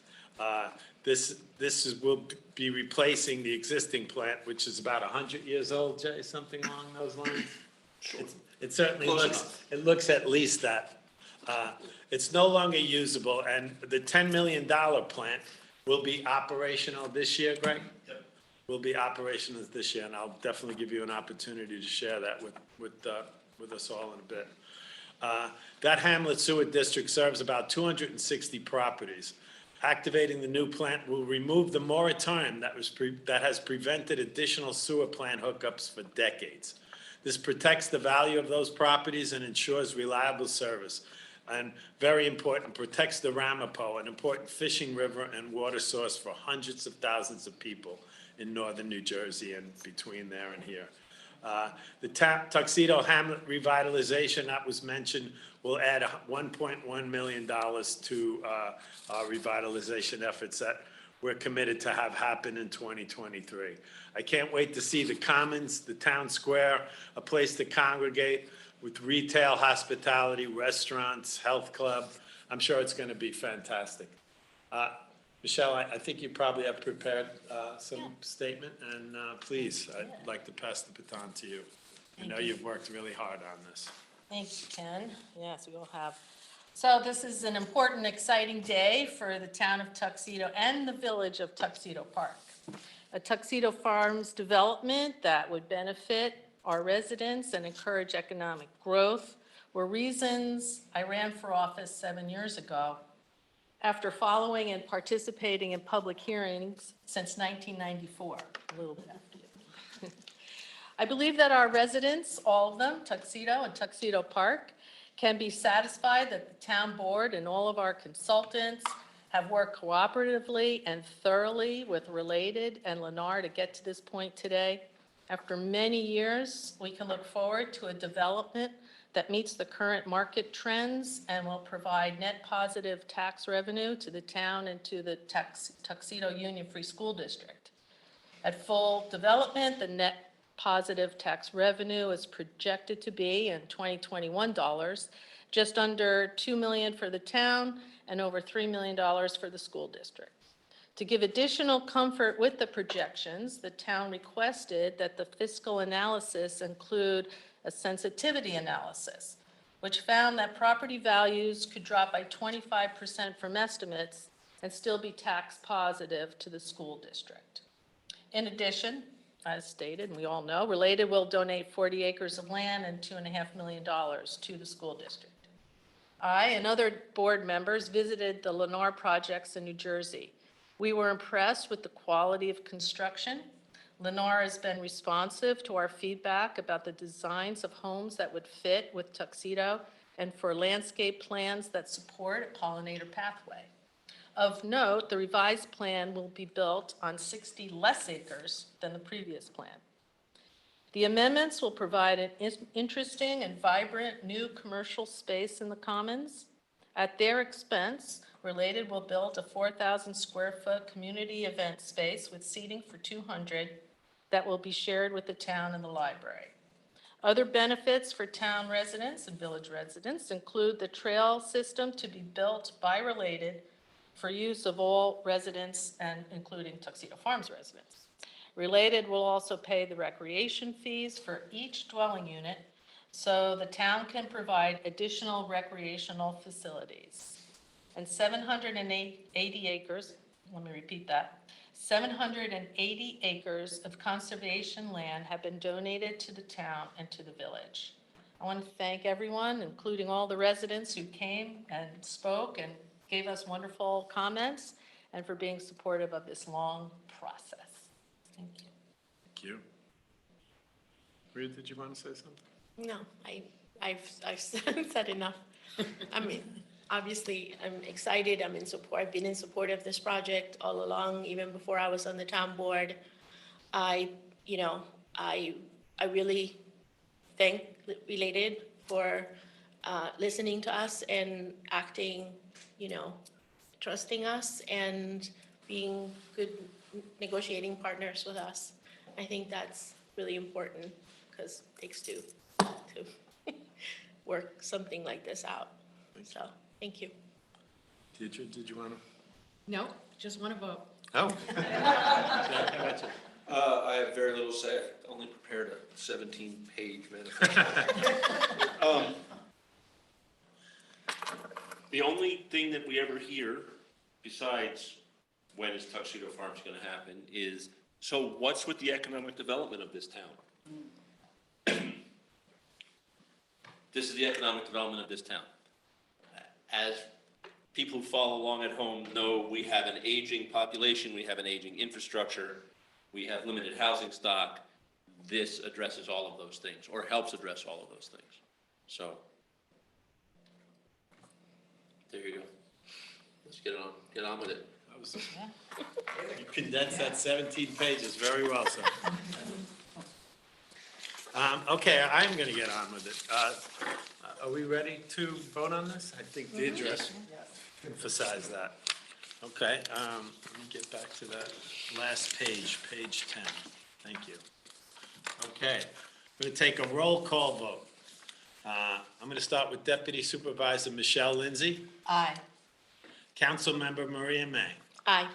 Will be replacing the existing plant, which is about 100 years old, Jay, something along those lines? Sure. It certainly Close looks, enough. it looks at least that. It's no longer usable, and the $10 million plant will be operational this year, Greg? Yep. Will be operational this year, and I'll definitely give you an opportunity to share that with us all in a bit. That Hamlet Sewer District serves about 260 properties. Activating the new plant will remove the moratorium that has prevented additional sewer plant hookups for decades. This protects the value of those properties and ensures reliable service. And very important, protects the Ramapo, an important fishing river and water source for hundreds of thousands of people in northern New Jersey and between there and here. The Tuxedo Hamlet revitalization that was mentioned will add $1.1 million to our revitalization efforts that we're committed to have happen in 2023. I can't wait to see the Commons, the town square, a place to congregate with retail, hospitality, restaurants, health club. I'm sure it's going to be fantastic. Michelle, I think you probably have prepared some statement, and please, I'd like to pass the baton to you. I know you've worked really hard on this. Thank you, Ken. Yes, we will have. So this is an important, exciting day for the town of Tuxedo and the village of Tuxedo Park. A Tuxedo Farms development that would benefit our residents and encourage economic growth were reasons I ran for office 7 years ago after following and participating in public hearings since 1994, a little bit after you. I believe that our residents, all of them, Tuxedo and Tuxedo Park, can be satisfied that the town board and all of our consultants have worked cooperatively and thoroughly with Related and Lennar to get to this point today. After many years, we can look forward to a development that meets the current market trends and will provide net positive tax revenue to the town and to the Tuxedo Union Free School District. At full development, the net positive tax revenue is projected to be, in 2021 dollars, just under $2 million for the town and over $3 million for the school district. To give additional comfort with the projections, the town requested that the fiscal analysis include a sensitivity analysis, which found that property values could drop by 25% from estimates and still be tax positive to the school district. In addition, as stated, and we all know, Related will donate 40 acres of land and $2.5 million to the school district. I and other board members visited the Lennar projects in New Jersey. We were impressed with the quality of construction. Lennar has been responsive to our feedback about the designs of homes that would fit with Tuxedo and for landscape plans that support a pollinator pathway. Of note, the revised plan will be built on 60 less acres than the previous plan. The amendments will provide an interesting and vibrant new commercial space in the Commons. At their expense, Related will build a 4,000 square foot community event space with seating for 200 that will be shared with the town and the library. Other benefits for town residents and village residents include the trail system to be built by Related for use of all residents and including Tuxedo Farms residents. Related will also pay the recreation fees for each dwelling unit so the town can provide additional recreational facilities. And 780 acres, let me repeat that, 780 acres of conservation land have been donated to the town and to the village. I want to thank everyone, including all the residents who came and spoke and gave us wonderful comments, and for being supportive of this long process. Thank you. Thank you. Rita, did you want to say something? No, I've said enough. I mean, obviously, I'm excited, I'm in support, I've been in support of this project all along, even before I was on the town board. I really thank Related for listening to us and acting, trusting us and being good negotiating partners with us. I think that's really important because it takes two to work something like this out. So, thank you. Deirdre, did you want to? No, just want to vote. Oh. Jack, how about you? I have very little to say. I only prepared a 17-page manifesto. The only thing that we ever hear, besides when is Tuxedo Farms going to happen, is, so what's with the economic development of this town? This is the economic development of this town. As people who follow along at home know, we have an aging population, we have an aging infrastructure, we have limited housing stock. This addresses all of those things, or helps address all of those things. So, there you go. Let's get on with it. You condensed that 17 pages very well, sir. Okay, I'm going to get on with it. Are we ready to vote on this? I think Deirdre emphasized that. Okay, let me get back to that last page, page 10. Thank you. Okay, I'm going to take a roll call vote. I'm going to start with Deputy Supervisor Michelle Lindsay, Aye. Councilmember Maria May, Aye.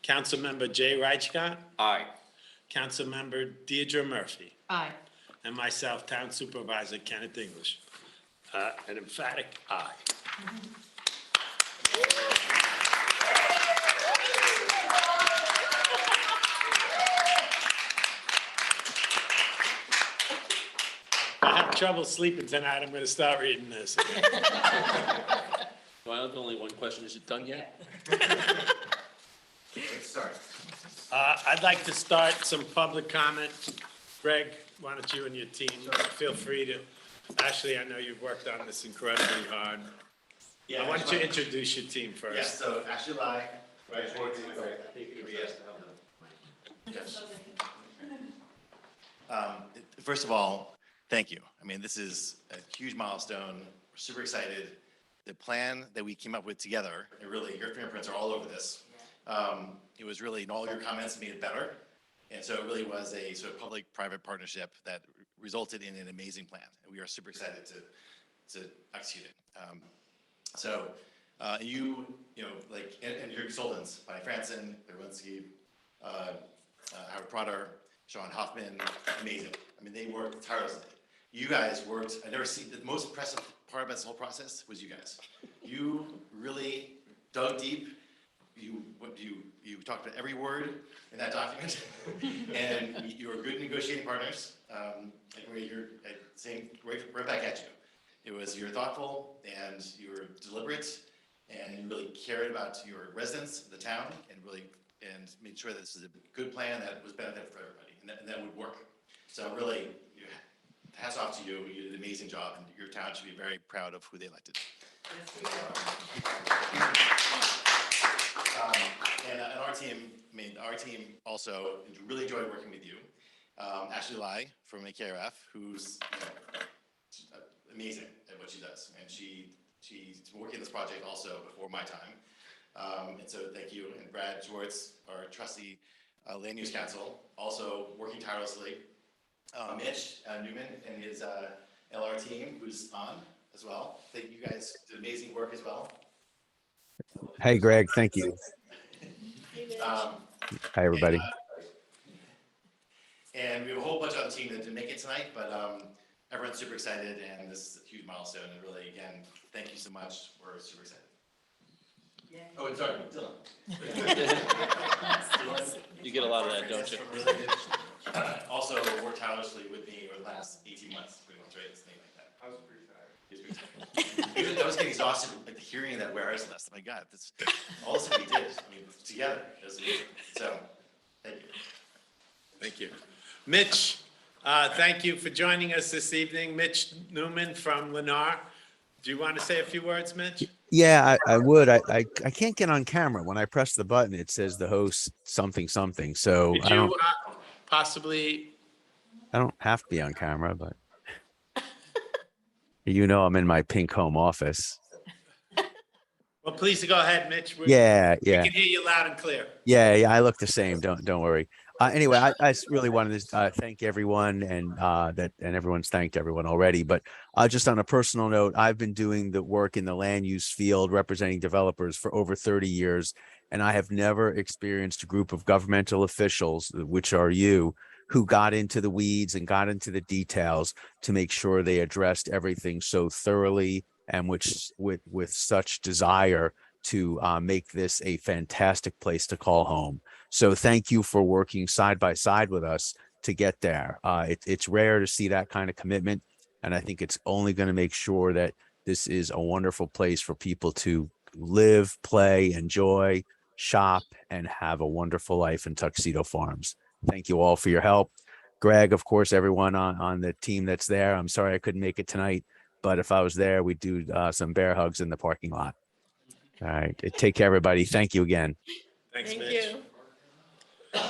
Councilmember Jay Reichgott, Aye. Councilmember Deirdre Murphy, Aye. and myself, Town Supervisor Kenneth English. An emphatic aye. trouble sleeping tonight, I'm gonna start reading this. Well, I have only one question. Is it done yet? Let's start. I'd like to start some public comment. Greg, why don't you and your team, feel free to, Ashley, I know you've worked on this incredibly hard. Yeah, Why don't you introduce your team first? Yes, so Ashley Lai, right, Yes. First of all, thank you. I mean, this is a huge milestone. We're super excited. The plan that we came up with together, it really, your fingerprints are all over this. It was really, and all your comments made it better. And so it really was a sort of public-private partnership that resulted in an amazing plan. And we are super excited to execute it. You know, like, and your consultants, Bonnie Franson, Berlinski, Howard Prater, Sean Hoffman, amazing. I mean, they worked tirelessly. You guys worked, I never seen, the most impressive part about this whole process was you guys. You really dug deep. You talked about every word in that document, and you were good negotiating partners. And you're saying right back at you. You're thoughtful and you were deliberate, and you really cared about your residents, the town, and made sure that this is a good plan that was beneficial for everybody, and that would work. So really, hats off to you. You did an amazing job, and your town should be very proud of who they elected. And our team also really enjoyed working with you. Ashley Lai from AKRF, who's amazing at what she does, and she's working this project also before my time. And so thank you. And Brad Schwartz, our trustee, land use council, also working tirelessly. Mitch Newman and his LR team, who's on as well. Thank you guys did amazing work as well. Hey, Greg, thank you. Um, Hi, everybody. And we have a whole bunch of other team that didn't make it tonight, but everyone's super excited, and this is a huge milestone. And really, again, thank you so much. We're super excited. Yeah. Oh, and sorry, Dylan. You get a lot of that, don't you? Also worked tirelessly with me over the last 18 months, pretty much, right? Something like that. I was pretty tired. I was getting exhausted, like hearing that warehouse list. My God, that's all this we did. I mean, together. It was amazing. So, thank you. Thank you. Mitch, thank you for joining us this evening. Mitch Newman from Lennar. Do you want to say a few words, Mitch? Yeah, I would. I can't get on camera. When I press the button, it says the host something. So Did I don't you possibly, have to be on camera, but I'm in my pink home office. well, please go ahead, Mitch. Yeah. We can hear you loud and clear. Yeah, I look the same. Don't worry. Anyway, I just really wanted to thank everyone, and everyone's thanked everyone already. But just on a personal note, I've been doing the work in the land use field, representing developers for over 30 years, and I have never experienced a group of governmental officials, which are you, who got into the weeds and got into the details to make sure they addressed everything so thoroughly and with such desire to make this a fantastic place to call home. So thank you for working side by side with us to get there. It's rare to see that kind of commitment, and I think it's only going to make sure that this is a wonderful place for people to live, play, enjoy, shop, and have a wonderful life in Tuxedo Farms. Thank you all for your help. Greg, of course, everyone on the team that's there. I'm sorry I couldn't make it tonight, but if I was there, we'd do some bear hugs in the parking lot. All right. Take care, everybody. Thank you again. Thanks, Thank Mitch. you.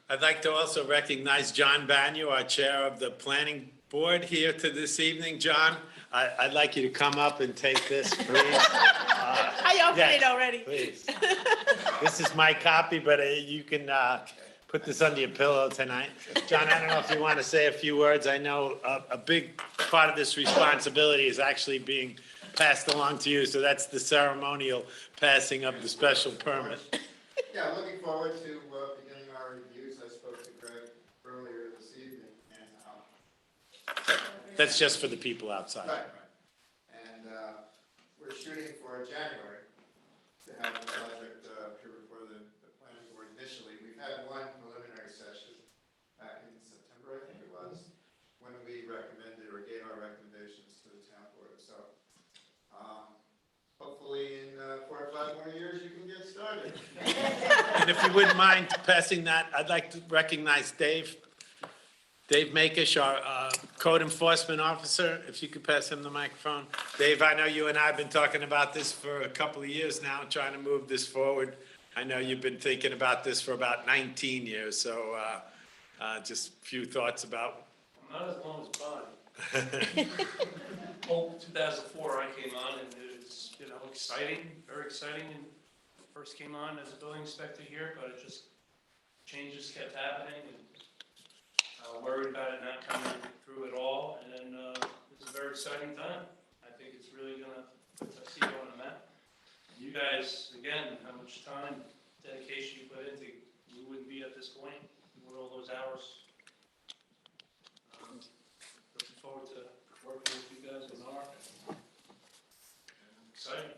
I'd like to also recognize John Banyu, our chair of the planning board here to this evening. John, I'd like you to come up and take this, please. I opened yes, it already. Please. This is my copy, but you can put this under your pillow tonight. John, I don't know if you want to say a few words. I know a big part of this responsibility is actually being passed along to you, so that's the ceremonial passing of the special permit. Yeah, looking forward to beginning our reviews. I spoke to Greg earlier this evening, and That's just for the people outside. right. And we're shooting for January to have the project here before the planning board initially. We've had one preliminary session back in September, I think it was, when we recommended or gave our And if you wouldn't mind passing that, I'd like to recognize Dave. Dave Makish, our code enforcement officer, if you could pass him the microphone. Dave, I know you and I have been talking about this for a couple of years now, trying to move this forward. I know you've been thinking about this for about 19 years, so just a few thoughts about. Not as long as Bonnie. 2004 I came on, and it was, exciting, very exciting, and first came on as a building inspector here, but it just, changes kept happening, and worried about it not coming through at all, and then it's a very exciting time. I think it's really gonna put Tuxedo on the map. You guys, again, how much time, dedication you put into, we wouldn't be at this point with all those hours. Looking forward to working with you guys on our. Exciting.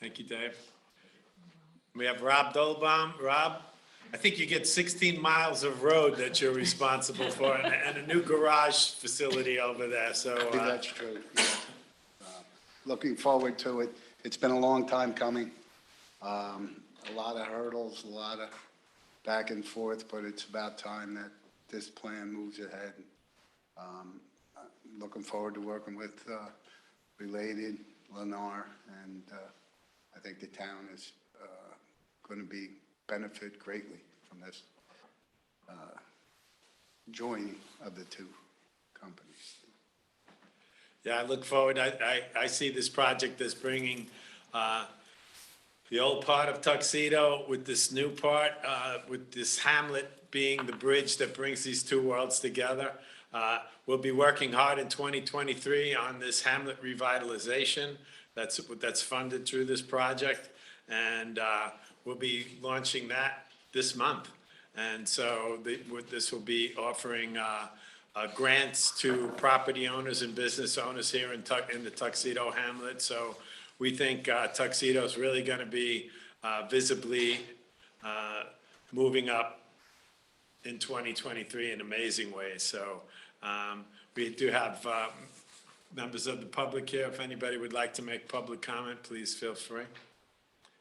Thank you, Dave. We have Rob Dolbaum. Rob, I think you get 16 miles of road that you're responsible for and a new garage facility over there, so. I think that's true, yeah. Looking forward to it. It's been a long time coming. A lot of hurdles, a lot of back and forth, but it's about time that this plan moves ahead. Looking forward to working with Related, Lennar, and I think the town is going to benefit greatly from this joining of the two companies. Yeah, I look forward, I see this project as bringing the old part of Tuxedo with this new part, with this hamlet being the bridge that brings these two worlds together. We'll be working hard in 2023 on this hamlet revitalization that's funded through this project, and we'll be launching that this month. And so this will be offering grants to property owners and business owners here in the Tuxedo Hamlet. So we think Tuxedo is really going to be visibly moving up in 2023 in amazing ways. So we do have members of the public here. If anybody would like to make public comment, please feel free.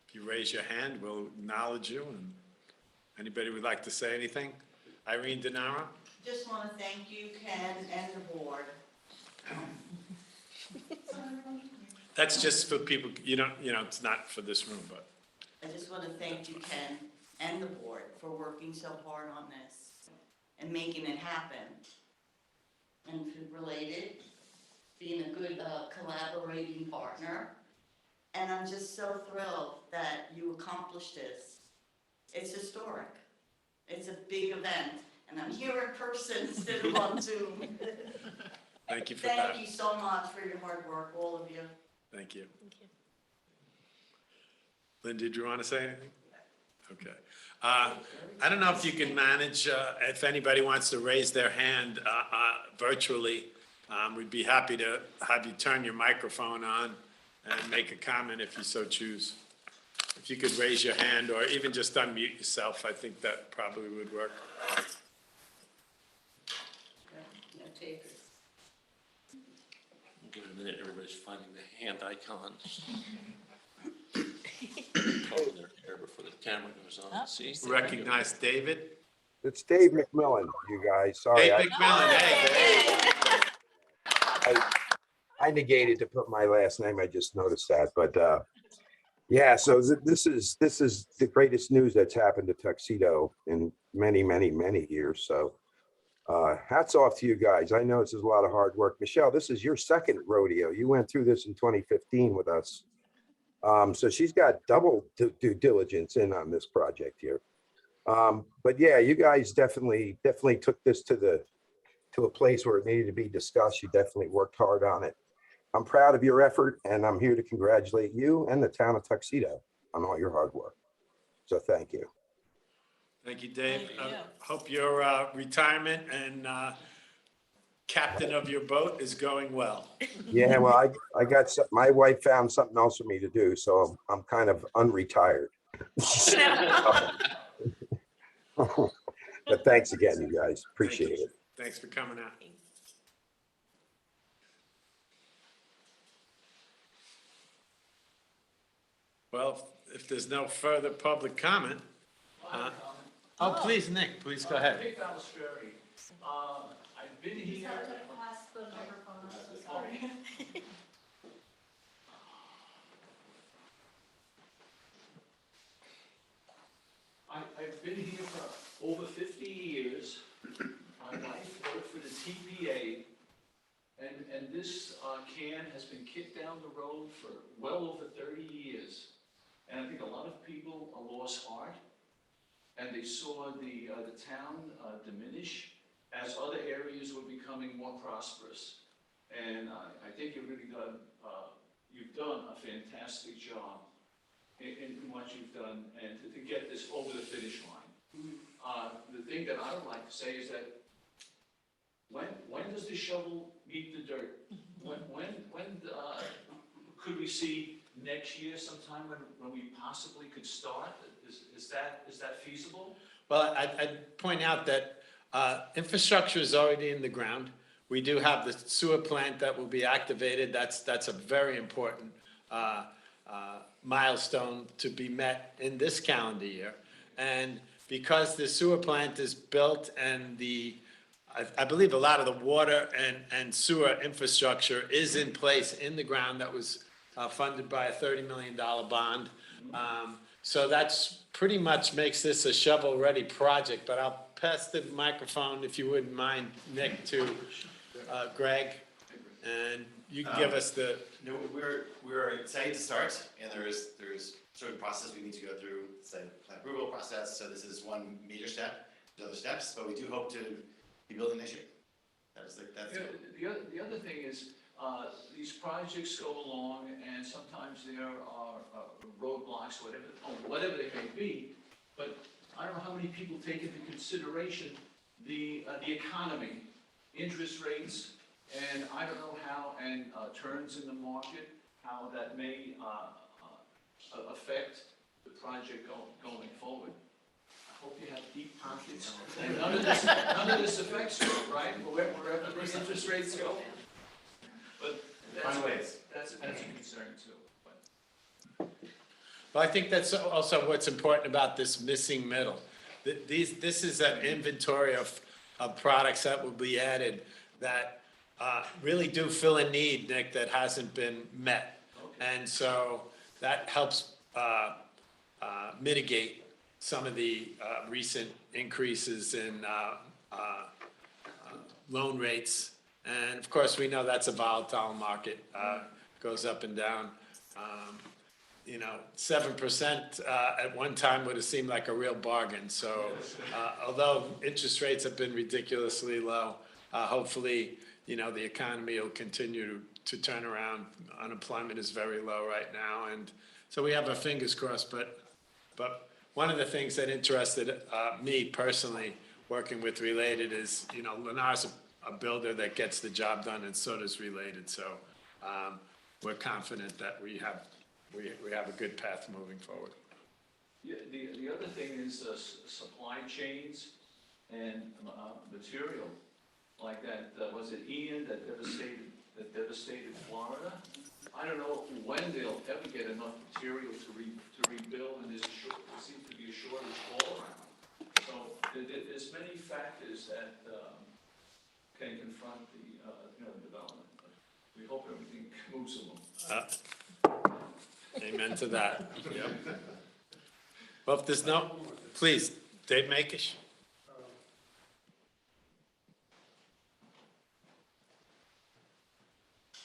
If you raise your hand, we'll acknowledge you. And anybody would like to say anything? Irene Denaro? Just want to thank you, Ken, and the board. That's just for people, it's not for this room, but. I just want to thank you, Ken, and the board for working so hard on this and making it happen. And for Related, being a good collaborating partner. And I'm just so thrilled that you accomplished this. It's historic. It's a big event. And I'm here in person instead of on Zoom. Thank you for that. Thank you so much for your hard work, all of you. Thank you. Lynn, did you want to say anything? Okay. I don't know if you can manage, if anybody wants to raise their hand virtually, we'd be happy to have you turn your microphone on and make a comment if you so choose. If you could raise your hand or even just unmute yourself, I think that probably would work. No takers. Give it a minute, everybody's finding the hand icon. Combing their hair before the camera goes on, see? Recognize David. It's Dave McMillan, you guys. Sorry, Dave McMillan, hey, Dave. I negated to put my last name. I just noticed that, but yeah. So this is the greatest news that's happened to Tuxedo in many, many, many years. So hats off to you guys. I know this is a lot of hard work. Michelle, this is your second rodeo. You went through this in 2015 with us. So she's got double due diligence in on this project here. But yeah, you guys definitely took this to a place where it needed to be discussed. You definitely worked hard on it. I'm proud of your effort, and I'm here to congratulate you and the town of Tuxedo on all your hard work. So thank you. Thank you, Dave. Thank you. Hope your retirement and captain of your boat is going well. Yeah, well, I got my wife found something else for me to do, so I'm kind of unretired. But thanks again, you guys. Appreciate it. Thanks for coming out. Well, if there's no further public comment, Oh, please, Nick, please go ahead. Nick Balisferri. I've been here. I've been here for over 50 years. My wife worked for the TPA, and this can has been kicked down the road for well over 30 years. And I think a lot of people lost heart, and they saw the town diminish as other areas were becoming more prosperous. And I think you've done a fantastic job in what you've done, and to get this over the finish line. The thing that I would like to say is that when does the shovel meet the dirt? When could we see next year sometime when we possibly could start? Is that feasible? Well, I'd point out that infrastructure is already in the ground. We do have the sewer plant that will be activated. That's a very important milestone to be met in this calendar year. And because the sewer plant is built and I believe a lot of the water and sewer infrastructure is in place in the ground that was funded by a $30 million bond. So that's pretty much makes this a shovel-ready project, but I'll pass the microphone, if you wouldn't mind, Nick, to Greg, and you can give us the... No, we're excited to start, and there's certain process we need to go through, it's a plan approval process, so this is one major step, there's other steps, but we do hope to be building next year. That's The other thing is, these projects go along, and sometimes there are roadblocks, whatever they may be, but I don't know how many people take into consideration the economy, interest rates, and I don't know how, and turns in the market, how that may affect the project going forward. I hope you have deep pockets, and none of this affects you, right? Wherever the interest rates go. But that's a concern too. Well, I think that's also what's important about this missing middle. This is an inventory of products that will be added that really do fill a need, Nick, that hasn't been met. And so that helps mitigate some of the recent increases in loan rates. And of course, we know that's a volatile market, goes up and down. 7% at one time would have seemed like a real bargain. So although interest rates have been ridiculously low, hopefully, the economy will continue to turn around. Unemployment is very low right now. And so we have our fingers crossed. But one of the things that interested me personally working with Related is, Lennar's a builder that gets the job done, and so does Related. So we're confident that we have a good path moving forward. Yeah, the other thing is supply chains and material, like that. Was it Ian that devastated Florida? I don't know when they'll ever get enough material to rebuild, and there seems to be a shortage all around. So there's many factors that can confront the development. But we hope everything moves along. Amen to that. Yep. Well, if there's please, Dave Makish.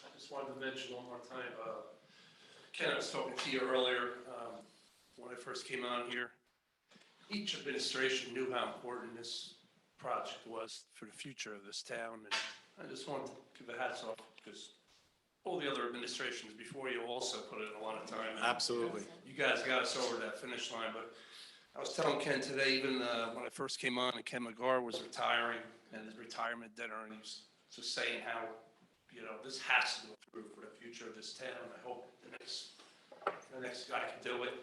I just wanted to mention one more time, Ken, I was talking to you earlier, when I first came on here. Each administration knew how important this project was for the future of this town, and I just wanted to give a hats off, because all the other administrations before you also put in a lot of time. Absolutely. You guys got us over that finish line, but I was telling Ken today, even when I first came on and Ken McGar was retiring and his retirement dinner, and he was just saying how, this has to go through for the future of this town. I hope the next guy can do it.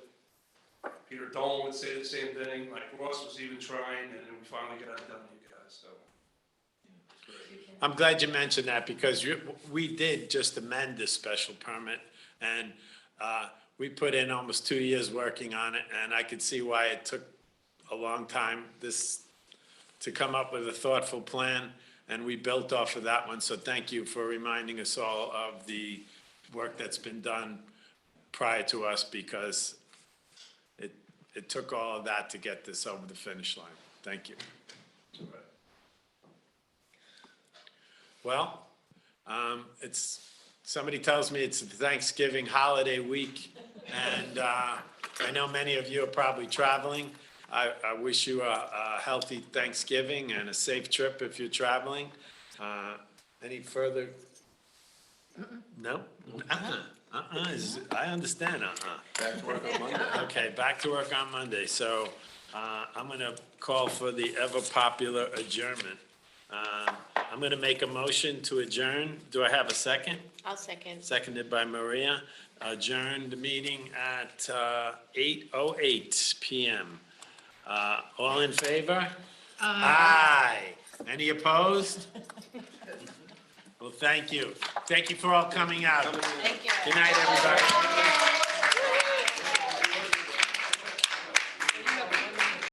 Peter Dolan would say the same thing. Mike Ross was even trying, and then we finally got it done, you guys, so. I'm glad you mentioned that, because we did just amend this special permit, and we put in almost 2 years working on it, and I could see why it took a long time, to come up with a thoughtful plan, and we built off of that one. So thank you for reminding us all of the work that's been done prior to us, because it took all of that to get this over the finish line. Thank you. Well, somebody tells me it's Thanksgiving holiday week, and I know many of you are probably traveling. I wish you a healthy Thanksgiving and a safe trip if you're traveling. Any further? No? I understand, Back to work on Monday. Okay, back to work on Monday. So I'm going to call for the ever-popular adjournment. I'm going to make a motion to adjourn. Do I have a second? I'll second. Seconded by Maria. Adjourn the meeting at 8:08 PM. All in favor? Aye. Any opposed? Well, thank you. Thank you for all coming out. Thank you. Good night, everybody.